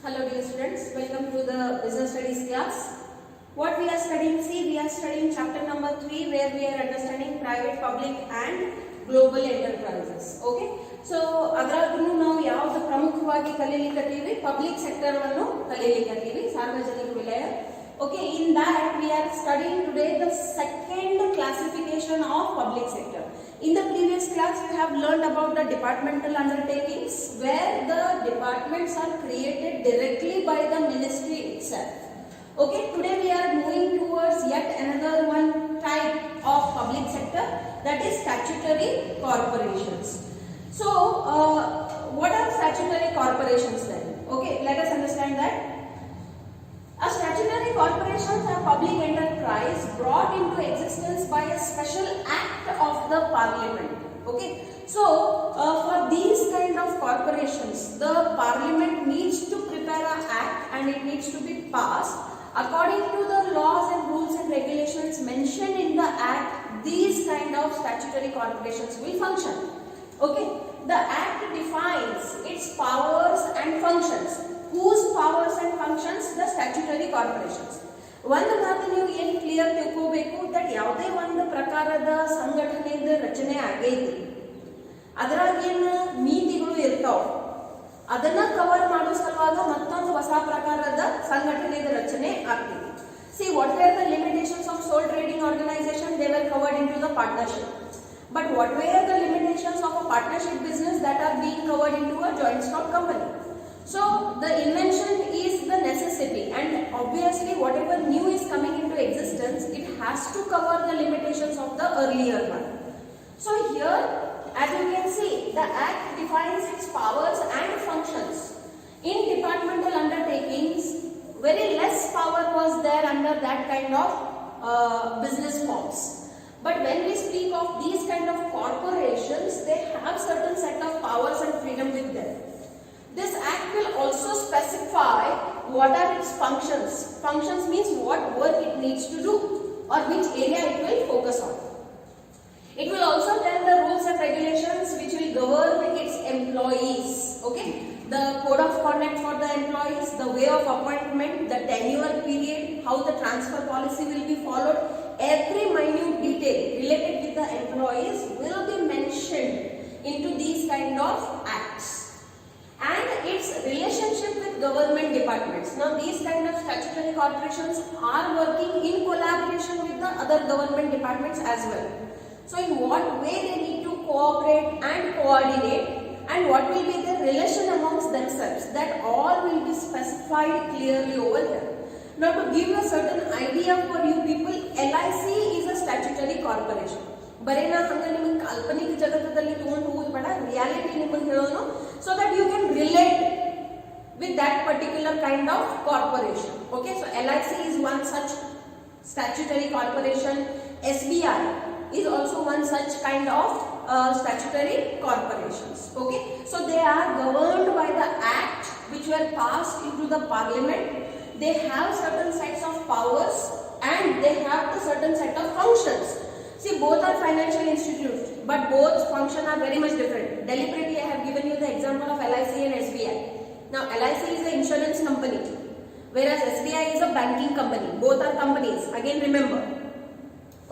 Hello dear students, welcome to the business studies class. What we are studying, see we are studying chapter number 3 where we are understanding private, public and global enterprises. Okay, so ಅದರಾದ್ರೂ ನಾವು ಯಾವುದು ಪ್ರಮುಖವಾಗಿ ಕಲಿಯಲಿಕ್ಕತ್ತೀವಿ, public sector ಅನ್ನು ಕಲಿಯಲಿಕ್ಕತ್ತೀವಿ, ಸಾರ್ವಜನಿಕ ವಲಯ. Okay, in that we are studying today the second classification of public sector. In the previous class we have learned about the departmental undertakings where the departments are created directly by the ministry itself. Okay, today we are moving towards yet another one type of public sector, that is statutory corporations. So what are statutory corporations then? Okay, let us understand that. A statutory corporation is a public enterprise brought into existence by a special act of the parliament. Okay, so for these kind of corporations, the parliament needs to prepare an act and it needs to be passed. According to the laws and rules and regulations mentioned in the act, these kind of statutory corporations will function. Okay, the act defines its powers and functions. Whose powers and functions? The statutory corporations. ಒಂದು ಮಾತು ನೀವು ಏನು clear ತಿಳ್ಕೋಬೇಕು, that ಯಾವುದೇ ಒಂದು ಪ್ರಕಾರದ ಸಂಘಟನೆಯ ರಚನೆ ಆಗೈತಿ, ಅದರಾಗ ಏನು ನೀತಿಗಳು ಇರ್ತಾವ, ಅದನ್ನ ಕವರ್ ಮಾಡೋ ಸಲುವಾಗ ಮತ್ತೊಂದು ಹೊಸ ಪ್ರಕಾರದ ಸಂಘಟನೆಯ ರಚನೆ ಆಗ್ತೈತಿ. See, what were the limitations of sole trading organization? They were covered into the partnership. But what were the limitations of a partnership business that are being covered into a joint stock company? So the invention is the necessity, and obviously whatever new is coming into existence, it has to cover the limitations of the earlier one. So here, as you can see, the act defines its powers and functions. In departmental undertakings, very less power was there under that kind of business forms. But when we speak of these kind of corporations, they have certain set of powers and freedom with them. This act will also specify what are its functions. Functions means what work it needs to do or which area it will focus on. It will also tell the rules and regulations which will govern its employees. Okay, the code of conduct for the employees, the way of appointment, the tenure period, how the transfer policy will be followed. Every minute detail related with the employees will be mentioned into these kind of acts. And its relationship with government departments. Now these kind of statutory corporations are working in collaboration with the other government departments as well. So in what way they need to cooperate and coordinate, and what will be the relation amongst themselves, that all will be specified clearly over here. Now to give you a certain idea for you people, LIC is a statutory corporation. ಬರೀ ನಾ ಹಂಗೆ ನಿಮಗೆ ಕಾಲ್ಪನಿಕ ಜಗತ್ತದಲ್ಲಿ ತಗೊಂಡು ಹೋಗೋದು ಬೇಡ, reality ನಿಮಗೆ ಹೇಳೋನು, so that you can relate with that particular kind of corporation. Okay, so LIC is one such statutory corporation. SBI is also one such kind of statutory corporations. Okay, so they are governed by the act which were passed into the parliament. They have certain sets of powers and they have the certain set of functions. See, both are financial institutes, but both function are very much different. Deliberately, I have given you the example of LIC and SBI. Now, LIC is an insurance company, whereas SBI is a banking company. Both are companies. Again, remember.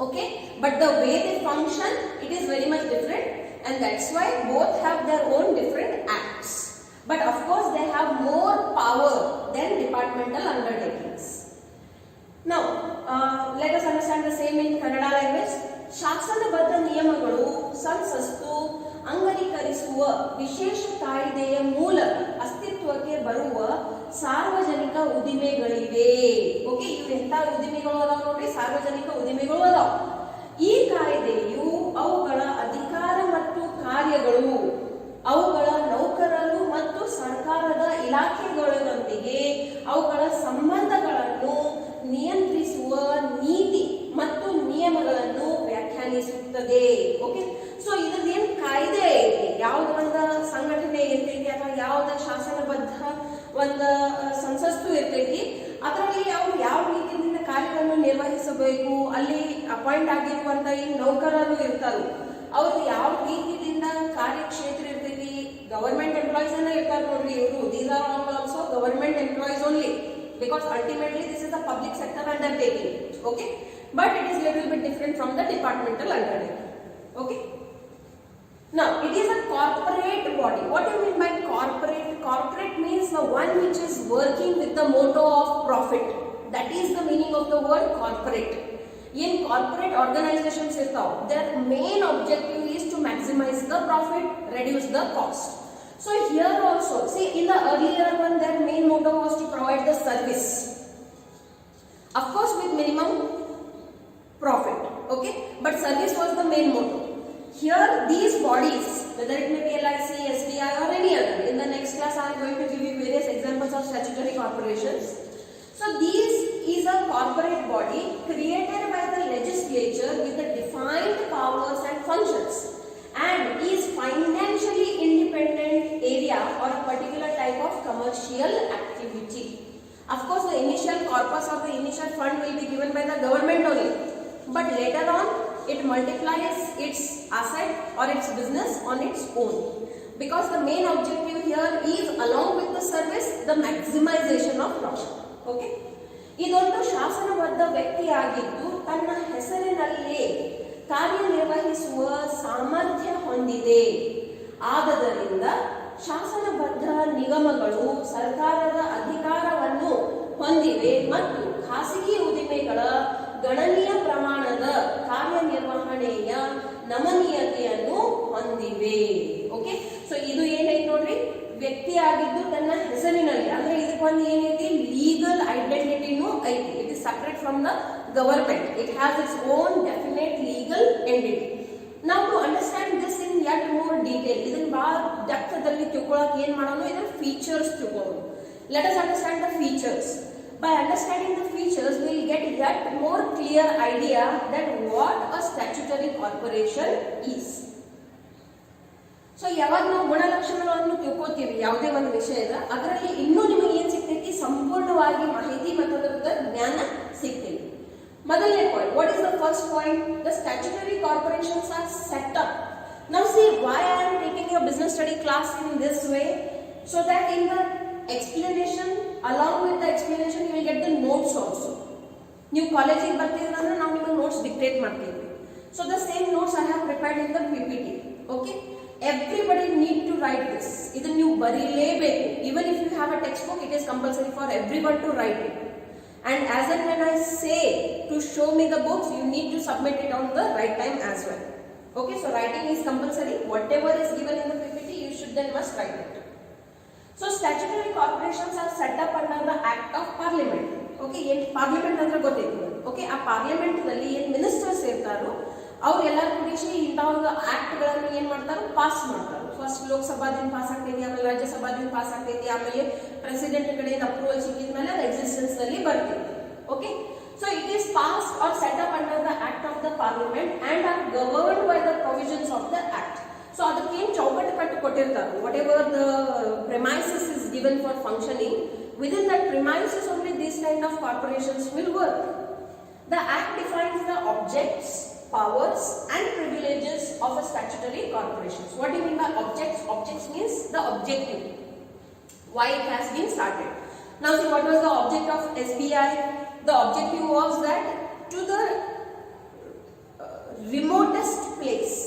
Okay, but the way they function, it is very much different, and that's why both have their own different acts. But of course, they have more power than departmental undertakings. Now, let us understand the same in Kannada language. ಶಾಸನಬದ್ಧ ನಿಯಮಗಳು ಸಂಸತ್ತು ಅಂಗೀಕರಿಸುವ ವಿಶೇಷ ಕಾಯ್ದೆಯ ಮೂಲಕ ಅಸ್ತಿತ್ವಕ್ಕೆ ಬರುವ ಸಾರ್ವಜನಿಕ ಉದ್ದಿಮೆಗಳಿವೆ. Okay, ಇವು ಎಂತ ಉದ್ದಿಮೆಗಳು ಅದಾವ ನೋಡ್ರಿ, ಸಾರ್ವಜನಿಕ ಉದ್ದಿಮೆಗಳು ಅದಾವ. ಈ ಕಾಯ್ದೆಯು ಅವುಗಳ ಅಧಿಕಾರ ಮತ್ತು ಕಾರ್ಯಗಳು, ಅವುಗಳ ನೌಕರರು ಮತ್ತು ಸರ್ಕಾರದ ಇಲಾಖೆಗಳೊಂದಿಗೆ ಅವುಗಳ ಸಂಬಂಧಗಳನ್ನು ನಿಯಂತ್ರಿಸುವ ನೀತಿ ಮತ್ತು ನಿಯಮಗಳನ್ನು ವ್ಯಾಖ್ಯಾನಿಸುತ್ತದೆ. ಓಕೆ, ಸೊ ಇದ್ರದ್ದು ಏನು ಕಾಯ್ದೆ ಐತಿ, ಯಾವ್ದು ಒಂದು ಸಂಘಟನೆ ಇರ್ತೈತಿ ಅಥವಾ ಯಾವ್ದು ಶಾಸನಬದ್ಧ ಒಂದು ಸಂಸತ್ತು ಇರ್ತೈತಿ, ಅದರಲ್ಲಿ ಅವ್ರು ಯಾವ ರೀತಿಯಿಂದ ಕಾರ್ಯವನ್ನು ನಿರ್ವಹಿಸಬೇಕು, ಅಲ್ಲಿ ಅಪಾಯಿಂಟ್ ಆಗಿರುವಂತ ಏನು ನೌಕರರು ಇರ್ತಾರೆ ಅವ್ರು ಯಾವ ರೀತಿಯಿಂದ ಕಾರ್ಯಕ್ಷೇತ್ರ ಇರ್ತೈತಿ, ಗವರ್ಮೆಂಟ್ ಎಂಪ್ಲಾಯೀಸ್ ಅನ್ನ ಇರ್ತಾರೆ ನೋಡ್ರಿ ಇವರು. These are all also government employees only, because ultimately this is a public sector undertaking. Okay, but it is little bit different from the departmental undertaking. Okay, now it is a corporate body. What do you mean by corporate? Corporate means the one which is working with the motto of profit. That is the meaning of the word corporate. In corporate organizations irtav, their main objective is to maximize the profit, reduce the cost. So here also, see, in the earlier one, their main motto was to provide the service, of course with minimum profit. Okay, but service was the main motto. Here these bodies, whether it may be LIC, SBI or any other, in the next class I am going to give you various examples of statutory corporations. So this is a corporate body created by the legislature with the defined powers and functions, and is financially independent area or a particular type of commercial activity. Of course, the initial corpus or the initial fund will be given by the government only, but later on it multiplies its asset or its business on its own, because the main objective here is, along with the service, the maximization of profit. Okay, ಇದೊಂದು ಶಾಸನಬದ್ಧ ವ್ಯಕ್ತಿಯಾಗಿದ್ದು ತನ್ನ ಹೆಸರಿನಲ್ಲೇ ಕಾರ್ಯನಿರ್ವಹಿಸುವ ಸಾಮರ್ಥ್ಯ ಹೊಂದಿದೆ. ಆದ್ದರಿಂದ ಶಾಸನಬದ್ಧ ನಿಗಮಗಳು ಸರ್ಕಾರದ ಅಧಿಕಾರವನ್ನು ಹೊಂದಿವೆ ಮತ್ತು ಖಾಸಗಿ ಉದ್ದಿಮೆಗಳ ಗಣನೀಯ ಪ್ರಮಾಣದ ಕಾರ್ಯನಿರ್ವಹಣೆಯ ನಮನೀಯತೆಯನ್ನು ಹೊಂದಿವೆ. ಓಕೆ, ಸೊ ಇದು ಏನೈತೆ ನೋಡ್ರಿ, ವ್ಯಕ್ತಿ ಆಗಿದ್ದು ತನ್ನ ಹೆಸರಿನಲ್ಲಿ, ಅಂದ್ರೆ ಇದಕ್ಕೊಂದು ಏನೈತಿ, ಲೀಗಲ್ ಐಡೆಂಟಿಟಿನೂ ಐತಿ. It is separate from the government. It has its own definite legal entity. Now to understand this in yet more detail, ಇದನ್ನ ಬಹಳ ಡೆಪ್ತ್ ದಲ್ಲಿ ತಿಳ್ಕೊಳ್ಳೋಕೆ ಏನು ಮಾಡೋಣ, ಇದರ ಫೀಚರ್ಸ್ ತಿಳ್ಕೊಳ್ಳೋಣ. Let us understand the features. By understanding the features, we will get yet more clear idea that what a statutory corporation is. So ಯಾವಾಗ ನಾವು ಗುಣಲಕ್ಷಣಗಳನ್ನು ತಿಳ್ಕೊತೀವಿ ಯಾವುದೇ ಒಂದು ವಿಷಯದ, ಅದರಲ್ಲಿ ಇನ್ನೂ ನಿಮಗೆ ಏನ್ ಸಿಗ್ತೈತಿ, ಸಂಪೂರ್ಣವಾಗಿ ಮಾಹಿತಿ ಮತ್ತು ಅದರ ಜ್ಞಾನ ಸಿಗ್ತೈತಿ. ಮೊದಲನೇ point, what is the first point? The statutory corporations are set up. Now see why I am taking a business study class in this way, so that in the explanation, along with the explanation, you will get the notes also. ನೀವು ಕಾಲೇಜಿಗೆ ಬರ್ತಿದ್ರೆ ಅಂದ್ರೆ ನಾವು ನಿಮಗೆ notes dictate ಮಾಡ್ತೀವಿ. So the same notes I have prepared in the PPT. Okay, everybody need to write this. ಇದನ್ನ ನೀವು ಬರೀಲೇಬೇಕು. Even if you have a textbook, it is compulsory for everyone to write it. And as and when I say to show me the books, you need to submit it on the right time as well. Okay, so writing is compulsory. Whatever is given in the PPT, you should then must write it. So statutory corporations are set up under the Act of Parliament. Okay, in Parliament ಅಂದ್ರೆ ಗೊತ್ತಿದೆ. Okay, ಆ parliament ನಲ್ಲಿ ಏನು ministers ಇರ್ತಾರೋ ಅವ್ರು ಎಲ್ಲರೂ ಕೂಡಿಸಿ ಇಂಥವ್ರ ಆಕ್ಟ್ ಗಳನ್ನು ಏನ್ ಮಾಡ್ತಾರೋ, ಪಾಸ್ ಮಾಡ್ತಾರೆ. ಫಸ್ಟ್ ಲೋಕಸಭಾದಿಂದ ಪಾಸ್ ಆಗ್ತೈತಿ, ಆಮೇಲೆ ರಾಜ್ಯಸಭಾದಿಂದ ಪಾಸ್ ಆಗ್ತೈತಿ, ಆಮೇಲೆ ಪ್ರೆಸಿಡೆಂಟ್ ಕಡೆಯಿಂದ ಅಪ್ರೂವಲ್ ಸಿಕ್ಕಿದ ಮೇಲೆ ಅದು ಎಕ್ಸಿಸ್ಟೆನ್ಸ್ ನಲ್ಲಿ ಬರ್ತೈತಿ. Okay, so it is passed or set up under the act of the parliament and or governed by the provisions of the act. So ಅದಕ್ಕೆ ಏನು ಚೌಕಟ್ಟು ಕಟ್ಟು ಕೊಟ್ಟಿರ್ತಾರೆ, whatever the premises is given for functioning, within that premises only these kind of corporations will work. The act defines the objects, powers and privileges of a statutory corporation. What do you mean by objects? Objects means the objective, why it has been started. Now see, what was the object of SBI? The objective was that to the remotest place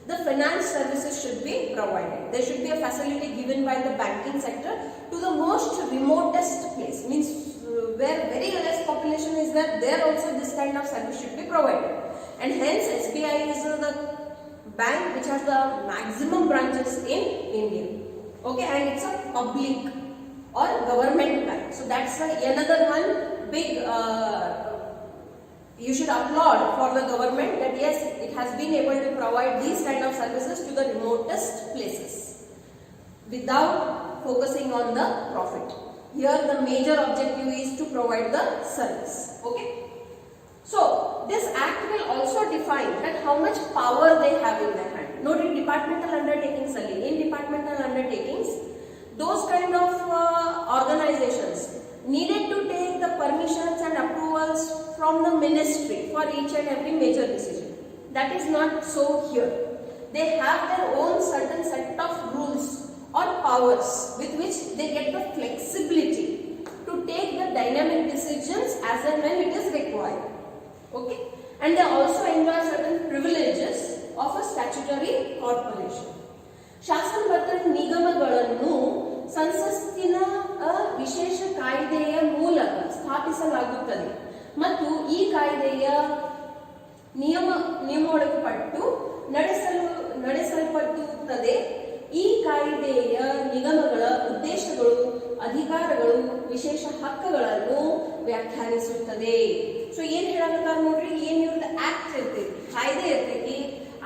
the finance services should be provided. There should be a facility given by the banking sector to the most remotest place, means where very less population is there also this kind of service should be provided. And hence SBI is the bank which has the maximum branches in India. Okay, and it's a public or government bank. So that's another one big you should applaud for the government, that yes, it has been able to provide these kind of services to the remotest places without focusing on the profit. Here the major objective is to provide the service. Okay, so this act will also define that how much power they have in their hand. Note in departmental undertakings only. In departmental undertakings, those kind of organizations needed to take the permissions and approvals from the ministry for each and every major decision. That is not so here. They have their own certain set of rules or powers with which they get the flexibility to take the dynamic decisions as and when it is required. Okay, and they also enjoy certain privileges of a statutory corporation. ಶಾಸನಬದ್ಧ ನಿಗಮಗಳನ್ನು ಸಂಸತ್ತಿನ ವಿಶೇಷ ಕಾಯ್ದೆಯ ಮೂಲಕ ಸ್ಥಾಪಿಸಲಾಗುತ್ತದೆ ಮತ್ತು ಈ ಕಾಯ್ದೆಯ ನಿಯಮೊಳಪಟ್ಟು ನಡೆಸಲ್ಪಡುತ್ತದೆ. ಈ ಕಾಯ್ದೆಯ ನಿಗಮಗಳ ಉದ್ದೇಶಗಳು, ಅಧಿಕಾರಗಳು, ವಿಶೇಷ ಹಕ್ಕುಗಳನ್ನು ವ್ಯಾಖ್ಯಾನಿಸುತ್ತದೆ. ಸೊ ಏನ್ ಹೇಳಕತ್ತಾರ ನೋಡ್ರಿ, ಏನ್ ಇವ್ರದ್ದು ಆಕ್ಟ್ ಇರ್ತೈತಿ, ಕಾಯ್ದೆ ಇರ್ತೈತಿ,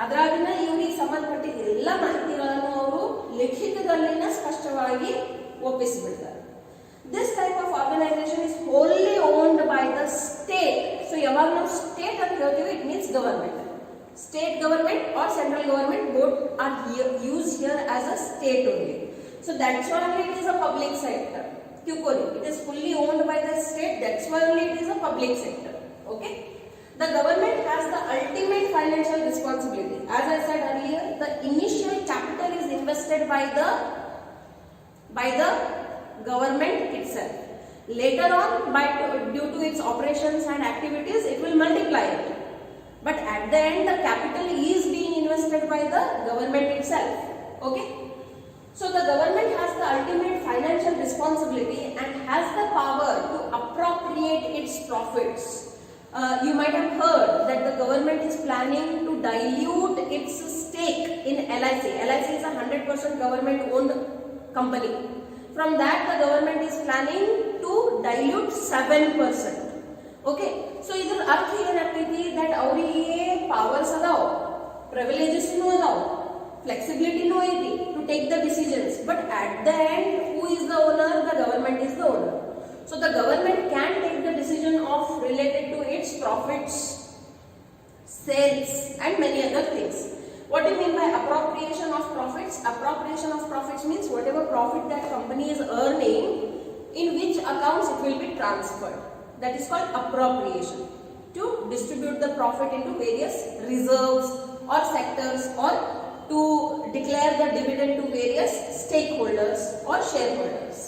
ಅದ್ರಾಗಿನ ಇವ್ರಿಗೆ ಸಂಬಂಧಪಟ್ಟಿದ್ದ ಎಲ್ಲ ಮಾಹಿತಿಗಳನ್ನು ಅವರು ಲಿಖಿತದಲ್ಲಿನ ಸ್ಪಷ್ಟವಾಗಿ ಒಪ್ಪಿಸಿಬಿಡ್ತಾರೆ. This type of organisation is wholly owned by the state. So ಯಾವಾಗ ನಾವು ಸ್ಟೇಟ್ ಅಂತ ಹೇಳ್ತೀವಿ, it means government. State government or central government both are used here as a state only. So that's why it is a public sector. It is fully owned by the state. That's why it is a public sector. Okay. The government has the ultimate financial responsibility. As I said earlier, the initial capital is invested by the government itself. Later on, due to its operations and activities, it will multiply it. But at the end, the capital is being invested by the government itself. Okay. So the government has the ultimate financial responsibility and has the power to appropriate its profits. You might have heard that the government is planning to dilute its stake in LIC. LIC is a 100% government owned company. From that, the government is planning to dilute 7%. Okay. So ಇದರ ಅರ್ಥ ಏನಾಗ್ತೈತಿ, that ಅವರಿಗೆ powers ಅದಾವ, ಪ್ರಿವಿಲೇಜಸ್ನು ಅದಾವ, ಫ್ಲೆಕ್ಸಿಬಿಲಿಟಿನೂ ಐತಿ to take the decisions. But at the end who is the owner? The government is the owner. So the government can take the decision of related to its profits, sales and many other things. What do you mean by appropriation of profits? Appropriation of profits means whatever profit that company is earning, in which accounts it will be transferred. That is called appropriation. To distribute the profit into various reserves or sectors, or to declare the dividend to various stakeholders or shareholders.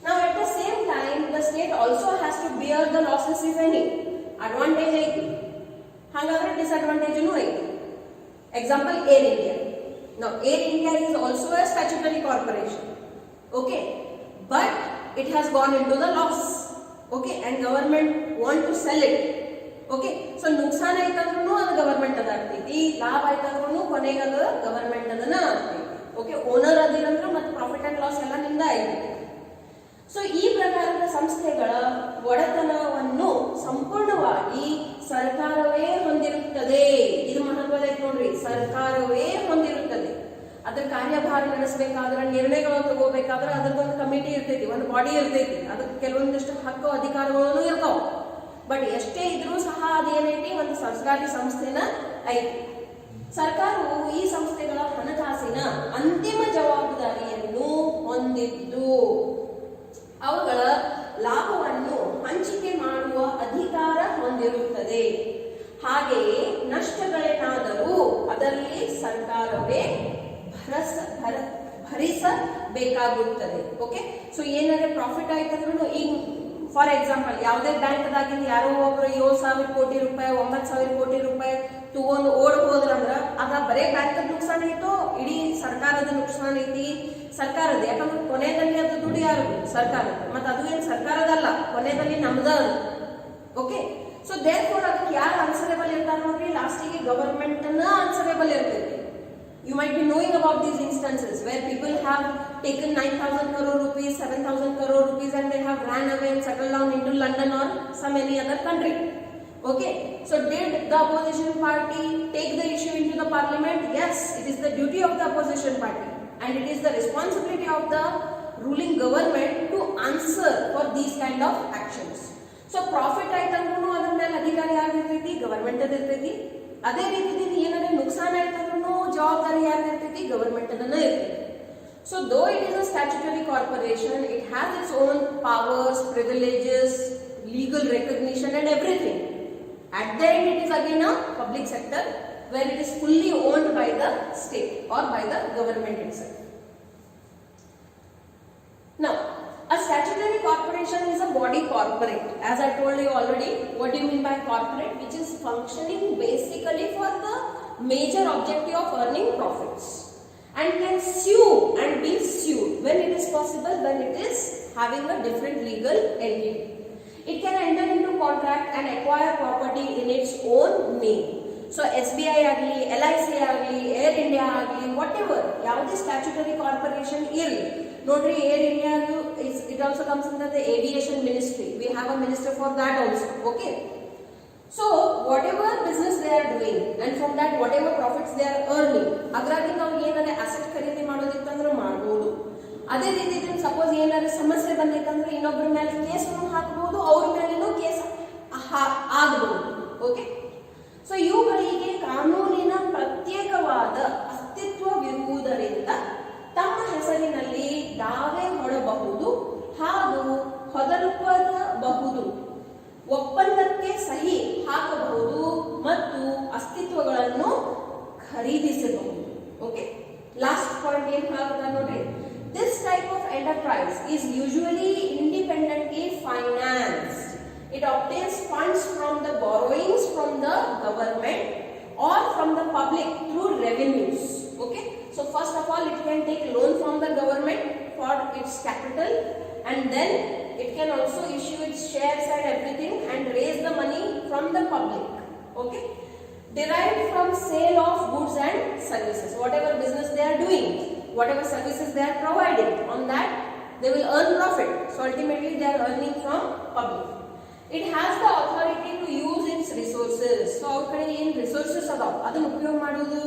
Now at the same time, the state also has to bear the losses if any. Advantage aiti, hangadre disadvantage nu aiti. Example, Air India. Now Air India is also a statutory corporation. Okay, but it has gone into the loss. Okay, and government want to sell it. Okay, so ನುಕ್ಸಾನ ಆಯ್ತಂದ್ರೂ ಅದು government ಅದ ಆಗ್ತೈತಿ, ಲಾಭ ಆಯ್ತಂದ್ರೂ ಕೊನೆಗೆ ಅದು government ಅದನ್ನ ಆಗ್ತೈತಿ. Okay, owner ಅದಿರಂದ್ರೂ ಮತ್ತೆ profit and loss ಎಲ್ಲ ನಿಂದ ಆಯ್ತೈತಿ. ಸೊ ಈ ಪ್ರಕಾರದ ಸಂಸ್ಥೆಗಳ ಒಡೆತನವನ್ನು ಸಂಪೂರ್ಣವಾಗಿ ಸರ್ಕಾರವೇ ಹೊಂದಿರುತ್ತದೆ. ಇದು ಮಹತ್ವದ ಐತಿ ನೋಡ್ರಿ, ಸರ್ಕಾರವೇ ಹೊಂದಿರುತ್ತದೆ. ಅದ್ರ ಕಾರ್ಯಭಾರ ನಡೆಸಬೇಕಾದ್ರೆ, ನಿರ್ಣಯಗಳು ತಗೋಬೇಕಾದ್ರೆ ಅದಕ್ಕೊಂದು ಕಮಿಟಿ ಇರ್ತೈತಿ, ಒಂದು ಬಾಡಿ ಇರ್ತೈತಿ, ಅದಕ್ಕೆ ಕೆಲವೊಂದಿಷ್ಟು ಹಕ್ಕು ಅಧಿಕಾರಗಳು ಇರ್ತಾವ. ಬಟ್ ಎಷ್ಟೇ ಇದ್ರೂ ಸಹ ಅದೇನೈತಿ, ಒಂದು ಸರ್ಕಾರಿ ಸಂಸ್ಥೆನ ಐತಿ. ಸರ್ಕಾರವು ಈ ಸಂಸ್ಥೆಗಳ ಹಣಕಾಸಿನ ಅಂತಿಮ ಜವಾಬ್ದಾರಿಯನ್ನು ಹೊಂದಿದ್ದು ಅವುಗಳ ಲಾಭವನ್ನು ಹಂಚಿಕೆ ಮಾಡುವ ಅಧಿಕಾರ ಹೊಂದಿರುತ್ತದೆ. ಹಾಗೆಯೇ ನಷ್ಟಗಳೇನಾದರೂ ಅದರಲ್ಲಿ ಸರ್ಕಾರವೇ ಭರಿಸಬೇಕಾಗುತ್ತದೆ. ಓಕೆ, ಸೊ ಏನಾದ್ರೆ ಪ್ರಾಫಿಟ್ ಆಯ್ತಂದ್ರೂ, ಈಗ ಫಾರ್ ಎಕ್ಸಾಂಪಲ್ ಯಾವುದೇ ಬ್ಯಾಂಕ್ದಾಗಿಂದ ಯಾರೋ ಒಬ್ರು 7,000 ಕೋಟಿ ರೂಪಾಯಿ 9,000 ಕೋಟಿ ರೂಪಾಯಿ ತಗೊಂಡು ಓಡ್ ಹೋದ್ರಂದ್ರ ಅದ ಬರೇ ಬ್ಯಾಂಕ್ ನುಕ್ಸಾನ ಐತೋ, ಇಡೀ ಸರ್ಕಾರದ ನುಕ್ಸಾನ ಐತಿ? ಸರ್ಕಾರದ, ಯಾಕಂದ್ರೆ ಕೊನೆಯಲ್ಲಿ ಅದು ದುಡ್ಡು ಯಾರು? ಸರ್ಕಾರದ. ಮತ್ತೆ ಅದು ಏನ್ ಸರ್ಕಾರದಲ್ಲ, ಕೊನೆಯಲ್ಲಿ ನಮ್ದ. ಓಕೆ, ಸೊ ದೇರ್ ಫೋರ್ ಅದಕ್ಕೆ ಯಾರು ಆನ್ಸರೇಬಲ್ ಇರ್ತಾರ ನೋಡ್ರಿ, ಲಾಸ್ಟಿಗೆ ಗವರ್ಮೆಂಟ್ ನ ಆನ್ಸರೇಬಲ್ ಇರ್ತೈತಿ. You might be knowing about these instances where people have taken 9,000 crore rupees, 7,000 crore rupees and they have ran away and settled down into London or some any other country. Okay, so did the opposition party take the issue into the parliament? Yes, it is the duty of the opposition party and it is the responsibility of the ruling government to answer for these kind of actions. So profit ಆಯ್ತಂದ್ರೂ ಅದರ ಮೇಲೆ ಅಧಿಕಾರ ಯಾರು ಇರ್ತೈತಿ? Government ಅದ ಇರ್ತೈತಿ. ಅದೇ ರೀತಿ ಏನಾದ್ರೆ ನುಕ್ಸಾನ ಆಯ್ತಂದ್ರೂ ಜವಾಬ್ದಾರಿ ಯಾರು ಇರ್ತೈತಿ? ಗವರ್ಮೆಂಟ್ ಅದನ್ನ ಇರ್ತೈತಿ. So though it is a statutory corporation, it has its own powers, privileges, legal recognition and everything. At the end it is again a public sector where it is fully owned by the state or by the government itself. Now, a statutory corporation is a body corporate. As I told you already, what do you mean by corporate? Which is functioning basically for the major objective of earning profits and can sue and be sued when it is possible, when it is having a different legal entity. It can enter into contract and acquire property in its own name. So SBI agli, LIC agli, Air India agli, whatever, ಯಾವುದೇ statutory corporation ಇರಲಿ. ನೋಡ್ರಿ, air India it also comes under the aviation ministry. We have a minister for that also. Okay. So whatever business they are doing and from that whatever profits they are earning, ಅದ್ರಾಗಿ ನಾವು ಏನಾರೆ asset ಖರೀದಿ ಮಾಡೋದಿತ್ತಂದ್ರೆ ಮಾಡಬಹುದು. ಅದೇ ರೀತಿ suppose ಏನಾದ್ರೆ ಸಮಸ್ಯೆ ಬಂದಿತ್ತಂದ್ರೆ ಇನ್ನೊಬ್ಬರ ಮೇಲೆ ಕೇಸ್ ಹಾಕಬಹುದು, ಅವ್ರ ಮೇಲೇನೂ ಕೇಸ್ ಆಗಬಹುದು. ಓಕೆ. ಸೊ ಇವುಗಳಿಗೆ ಕಾನೂನಿನ ಪ್ರತ್ಯೇಕವಾದ ಅಸ್ತಿತ್ವವಿರುವುದರಿಂದ ತಮ್ಮ ಹೆಸರಿನಲ್ಲಿ ದಾವೆ ಹೊಡಬಹುದು ಹಾಗೂ ಹೊದಲ್ಪಡಬಹುದು, ಒಪ್ಪಂದಕ್ಕೆ ಸಹಿ ಹಾಕಬಹುದು ಮತ್ತು ಅಸ್ತಿತ್ವಗಳನ್ನು ಖರೀದಿಸಬಹುದು. ಓಕೆ. ಲಾಸ್ಟ್ ಪಾಯಿಂಟ್ ಏನ್ ಹೇಳ್ತಾರೆ ನೋಡ್ರಿ. This type of enterprise is usually independently financed. It obtains funds from the borrowings from the government or from the public through revenues. Okay. So first of all, it can take loan from the government for its capital, and then it can also issue its shares and everything and raise the money from the public. Okay. Derived from sale of goods and services. Whatever business they are doing, whatever services they are providing, on that they will earn profit. So ultimately they are earning from public. It has the authority to use its resources. So ಅವ್ರ ಕಡೆ ಏನು resources ಅದಾವ ಅದನ್ನ ಉಪಯೋಗ ಮಾಡೋದು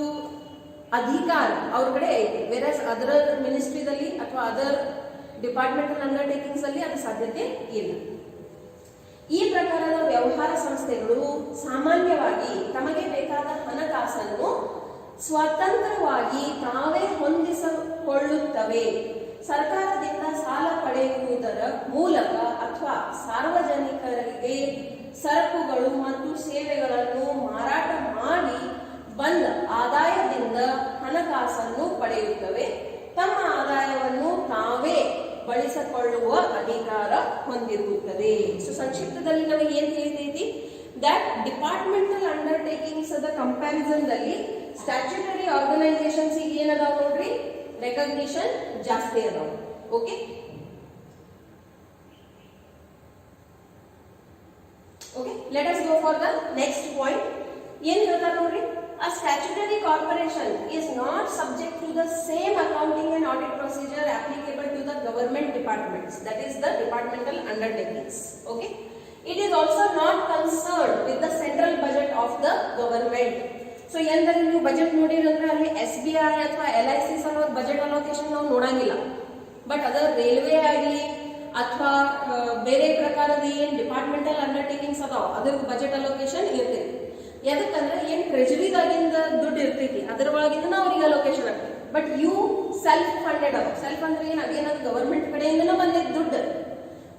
ಅಧಿಕಾರ ಅವ್ರ ಕಡೆ ಐತಿ. ವೇರಸ್ ಅದರ್ ಮಿನಿಸ್ಟ್ರಿದಲ್ಲಿ ಅಥವಾ ಅದರ್ ಡಿಪಾರ್ಟ್ಮೆಂಟಲ್ ಅಂಡರ್ಟೇಕಿಂಗ್ಸ್ ಅಲ್ಲಿ ಅದು ಸಾಧ್ಯತೆ ಇಲ್ಲ. ಈ ಪ್ರಕಾರದ ವ್ಯವಹಾರ ಸಂಸ್ಥೆಗಳು ಸಾಮಾನ್ಯವಾಗಿ ತಮಗೆ ಬೇಕಾದ ಹಣಕಾಸನ್ನು ಸ್ವತಂತ್ರವಾಗಿ ತಾವೇ ಹೊಂದಿಸಿಕೊಳ್ಳುತ್ತವೆ. ಸರ್ಕಾರದಿಂದ ಸಾಲ ಪಡೆಯುವುದರ ಮೂಲಕ ಅಥವಾ ಸಾರ್ವಜನಿಕರಿಗೆ ಸರಕುಗಳು ಮತ್ತು ಸೇವೆಗಳನ್ನು ಮಾರಾಟ ಮಾಡಿ ಬಂದ ಆದಾಯದಿಂದ ಹಣಕಾಸನ್ನು ಪಡೆಯುತ್ತವೆ. ತಮ್ಮ ಆದಾಯವನ್ನು ತಾವೇ ಬಳಸಿಕೊಳ್ಳುವ ಅಧಿಕಾರ ಹೊಂದಿರುತ್ತದೆ. ಸೊ ಸಂಕ್ಷಿಪ್ತದಲ್ಲಿ ನಮಗೆ ಏನ್ ತಿಳಿತೈತಿ? ದಟ್ ಡಿಪಾರ್ಟ್ಮೆಂಟಲ್ ಅಂಡರ್ಟೇಕಿಂಗ್ಸ್ ಅದ ಕಂಪ್ಯಾರಿಸನ್ ದಲ್ಲಿ ಸ್ಟ್ಯಾಚ್ಯುಟರಿ ಆರ್ಗನೈಸೇಷನ್ಸ್ ಈಗ ಏನದಾವ ನೋಡ್ರಿ, ರೆಕಗ್ನಿಷನ್ ಜಾಸ್ತಿ ಅದಾವ. Okay. Okay, let us go for the next point. ಏನ್ ಹೇಳ್ತಾರೆ ನೋಡ್ರಿ, a statutory corporation is not subject to the same accounting and audit procedure applicable to the government departments, that is the departmental undertakings. Okay. It is also not concerned with the central budget of the government. So ಎಂದರೆ ನೀವು budget ನೋಡಿರಂದ್ರೆ ಅಲ್ಲಿ SBI ಅಥವಾ LIC ಅನ್ನೋ budget allocation ನಾವು ನೋಡಂಗಿಲ್ಲ. But ಅದರ railway ಆಗಲಿ ಅಥವಾ ಬೇರೆ ಪ್ರಕಾರದ ಏನ್ ಡಿಪಾರ್ಟ್ಮೆಂಟಲ್ ಅಂಡರ್ಟೇಕಿಂಗ್ಸ್ ಅದಾವ ಅದ್ರ ಬಜೆಟ್ ಅಲೋಕೇಶನ್ ಇರ್ತೈತಿ. ಎದಕ್ಕಂದ್ರೆ ಏನ್ ಟ್ರೆಜರಿದಾಗಿಂದ ದುಡ್ಡು ಇರ್ತೈತಿ ಅದರ ಒಳಗಿಂದ ಅವ್ರಿಗೆ ಅಲೋಕೇಶನ್ ಆಗ್ತೈತಿ. ಬಟ್ ಇವು ಸೆಲ್ಫ್ ಫಂಡೆಡ್ ಅವ. ಸೆಲ್ಫ್ ಅಂದ್ರೆ ಏನ್, ಅದೇನದು ಗವರ್ಮೆಂಟ್ ಕಡೆಯಿಂದನೂ ಬಂದಿದ್ದ ದುಡ್ಡು.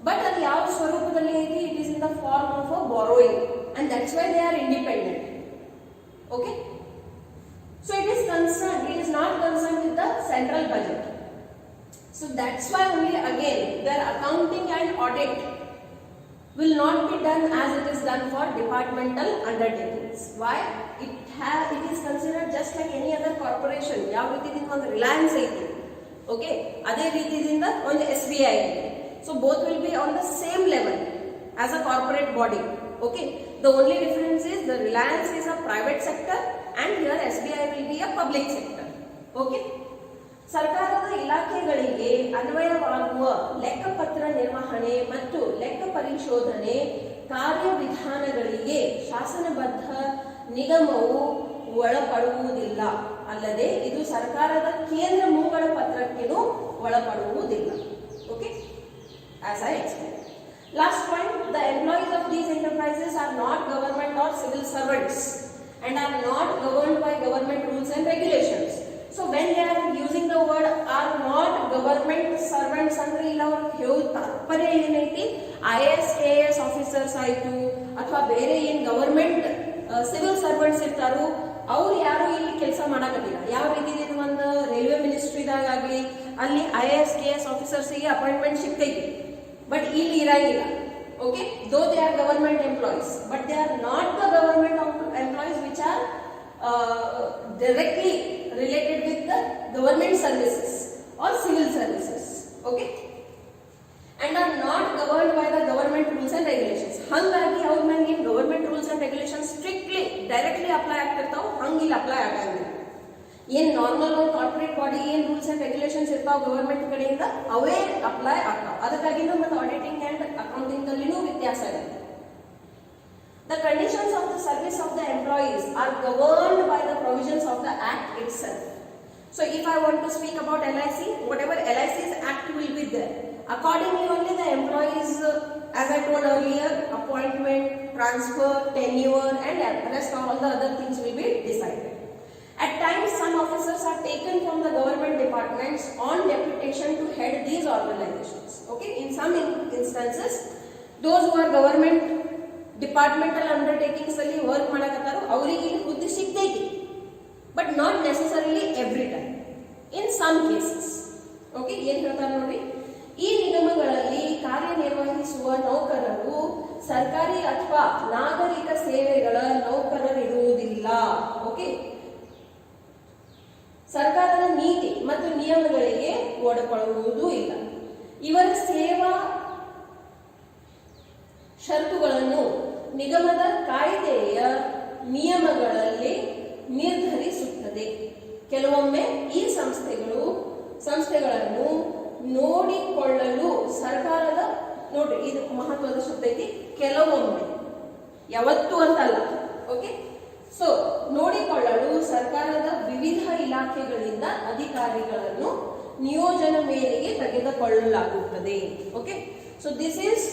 ಬಟ್ ಅದು ಯಾವ ಸ್ವರೂಪದಲ್ಲಿ ಐತಿ? It is in the form of a borrowing and that's why they are independent. Okay. So it is not concerned with the central budget. So that's why only again their accounting and audit will not be done as it is done for departmental undertakings. Why? It is considered just like any other corporation. ಯಾವ ರೀತಿಯಿಂದ ಒಂದು ರಿಲಯನ್ಸ್ ಐತಿ, okay, ಅದೇ ರೀತಿಯಿಂದ ಒಂದು SBI ಐತಿ. So both will be on the same level as a corporate body. Okay. The only difference is the Reliance is a private sector and here SBI will be a public sector. Okay. ಸರ್ಕಾರದ ಇಲಾಖೆಗಳಿಗೆ ಅನ್ವಯವಾಗುವ ಲೆಕ್ಕಪತ್ರ ನಿರ್ವಹಣೆ ಮತ್ತು ಲೆಕ್ಕ ಪರಿಶೋಧನೆ ಕಾರ್ಯವಿಧಾನಗಳಿಗೆ ಶಾಸನಬದ್ಧ ನಿಗಮವು ಒಳಪಡುವುದಿಲ್ಲ. ಅಲ್ಲದೆ ಇದು ಸರ್ಕಾರದ ಕೇಂದ್ರ ಮುಂಗಡ ಪತ್ರಕ್ಕೇನೂ ಒಳಪಡುವುದಿಲ್ಲ. Okay, as I explain. Last point, the employees of these enterprises are not government or civil servants and are not governed by government rules and regulations. So when they are using the word are not government servants ಅಂದ್ರೆ ಇಲ್ಲ ಅವ್ರ ಹೇಳೋ ತಾತ್ಪರ್ಯ ಏನೈತಿ, IAS KAS officers ಆಯ್ತು ಅಥವಾ ಬೇರೆ ಏನ್ ಗವರ್ಮೆಂಟ್ ಸಿವಿಲ್ ಸರ್ವೆಂಟ್ಸ್ ಇರ್ತಾರೋ ಅವ್ರು ಯಾರು ಇಲ್ಲಿ ಕೆಲಸ ಮಾಡಕತ್ತಿಲ್ಲ. ಯಾವ ರೀತಿ ಒಂದು ರೈಲ್ವೆ ಮಿನಿಸ್ಟ್ರಿದಾಗ ಆಗಲಿ ಅಲ್ಲಿ IAS KS ಆಫೀಸರ್ಸ್ಗೆ ಅಪಾಯಿಂಟ್ಮೆಂಟ್ ಸಿಗ್ತೈತಿ, ಬಟ್ ಇಲ್ಲಿ ಇರಂಗಿಲ್ಲ. Okay, though they are government employees, but they are not the government employees which are directly related with the government services or civil services, okay, and are not governed by the government rules and regulations. ಹಂಗಾಗಿ ಅವ್ರ ಮೇಲೆ ಏನು government rules and regulation strictly directly apply ಆಗ್ತಿರ್ತಾವ, ಹಂಗಿಲ್ಲ apply ಆಗಂಗಿಲ್ಲ. ಏನ್ normal ಒಂದು corporate body ಏನ್ ರೂಲ್ಸ್ ಅಂಡ್ ರೆಗ್ಯುಲೇಷನ್ಸ್ ಇರ್ತಾವ ಗವರ್ಮೆಂಟ್ ಕಡೆಯಿಂದ ಅವೇ ಅಪ್ಲೈ ಆಗ್ತಾವ. ಅದಕ್ಕಾಗಿ ಮತ್ತೆ ಆಡಿಟಿಂಗ್ ಅಂಡ್ ಅಕೌಂಟಿಂಗ್ ಅಲ್ಲಿನೂ ವ್ಯತ್ಯಾಸ ಇದೆ. The conditions of the service of the employees are governed by the provisions of the Act itself. So if I want to speak about LIC, whatever LIC's Act will be there. Accordingly only the employees, as I told earlier, appointment, transfer, tenure and rest all the other things will be decided. At times some officers are taken from the government departments on deputation to head these organizations. Okay, in some instances those who are government departmental undertakings ಅಲ್ಲಿ work ಮಾಡಕತ್ತಾರೋ ಅವರಿಗೆ ಹುದ್ದೆ ಸಿಗ್ತೈತಿ, but not necessarily every time, in some cases. Okay, ಏನ್ ಹೇಳ್ತಾರೆ ನೋಡಿ, ಈ ನಿಗಮಗಳಲ್ಲಿ ಕಾರ್ಯನಿರ್ವಹಿಸುವ ನೌಕರರು ಸರ್ಕಾರಿ ಅಥವಾ ನಾಗರಿಕ ಸೇವೆಗಳ ನೌಕರರಿರುವುದಿಲ್ಲ. ಓಕೆ, ಸರ್ಕಾರದ ನೀತಿ ಮತ್ತು ನಿಯಮಗಳಿಗೆ ಒಳಪಡುವುದೂ ಇಲ್ಲ. ಇವರ ಸೇವಾ ಷರತ್ತುಗಳನ್ನು ನಿಗಮದ ಕಾಯ್ದೆಯ ನಿಯಮಗಳಲ್ಲಿ ನಿರ್ಧರಿಸುತ್ತದೆ. ಕೆಲವೊಮ್ಮೆ ಈ ಸಂಸ್ಥೆಗಳನ್ನು ನೋಡಿಕೊಳ್ಳಲು ಸರ್ಕಾರದ, ನೋಡಿ ಇದು ಮಹತ್ವದ ಶಬ್ದ ಐತಿ, ಕೆಲವೊಮ್ಮೆ, ಯಾವತ್ತೂ ಅಂತಲ್ಲ. ಓಕೆ, ಸೊ ನೋಡಿಕೊಳ್ಳಲು ಸರ್ಕಾರದ ವಿವಿಧ ಇಲಾಖೆಗಳಿಂದ ಅಧಿಕಾರಿಗಳನ್ನು ನಿಯೋಜನೆ ಮೇರೆಗೆ ತೆಗೆದುಕೊಳ್ಳಲಾಗುತ್ತದೆ. Okay, so this is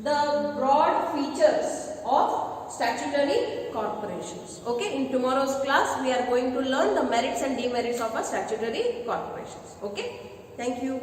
the broad features of statutory corporations. Okay, in tomorrow's class we are going to learn the merits and demerits of a statutory corporations. Okay, thank you.